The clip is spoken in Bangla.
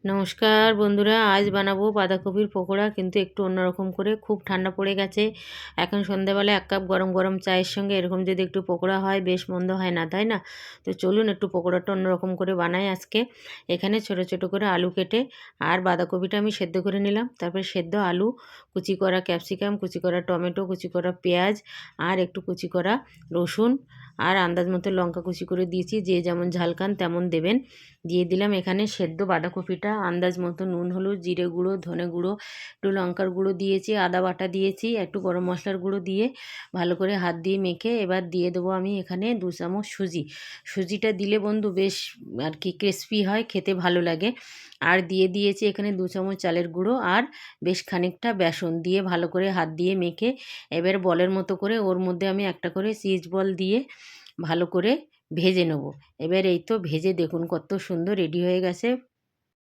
নমস্কার বন্ধুরা, আজ বানাবো বাঁধাকপির পকোড়া, কিন্তু একটু অন্যরকম করে। খুব ঠান্ডা পড়ে গেছে, এখন সন্ধ্যাবেলা 1 কাপ গরম গরম চায়ের সঙ্গে এরকম যদি একটু পকোড়া হয় বেশ মন্দ হয় না, তাই না? তো চলুন একটু পকোড়াটা অন্যরকম করে বানাই আজকে। এখানে ছোট ছোট করে আলু কেটে আর বাঁধাকপিটা আমি সেদ্ধ করে নিলাম। তারপরে সেদ্ধ আলু, কুচি করা ক্যাপসিকাম, কুচি করা টমেটো, কুচি করা পেঁয়াজ আর একটু কুচি করা রসুন আর আন্দাজ মতো লঙ্কা কুচি করে দিয়েছি। যে যেমন ঝাল খান তেমন দেবেন। দিয়ে দিলাম এখানে সেদ্ধ বাঁধাকপিটা, আন্দাজ মতো নুন, হলুদ, জিরে গুঁড়ো, ধনে গুঁড়ো, একটু লঙ্কার গুঁড়ো দিয়েছি, আদা বাটা দিয়েছি, একটু গরম মশলার গুঁড়ো দিয়ে ভালো করে হাত দিয়ে মেখে এবার দিয়ে দেবো আমি এখানে 2 চামচ সুজি। সুজিটা দিলে বন্ধু বেশ আর কি ক্রিস্পি হয়, খেতে ভালো লাগে। আর দিয়ে দিয়েছি এখানে 2 চামচ চালের গুঁড়ো আর বেশ খানিকটা বেসন দিয়ে ভালো করে হাত দিয়ে মেখে এবার বলের মতো করে ওর মধ্যে আমি একটা করে চিজ বল দিয়ে ভালো করে ভেজে নেব। এবার এই তো ভেজে দেখুন কত সুন্দর রেডি হয়ে গেছে।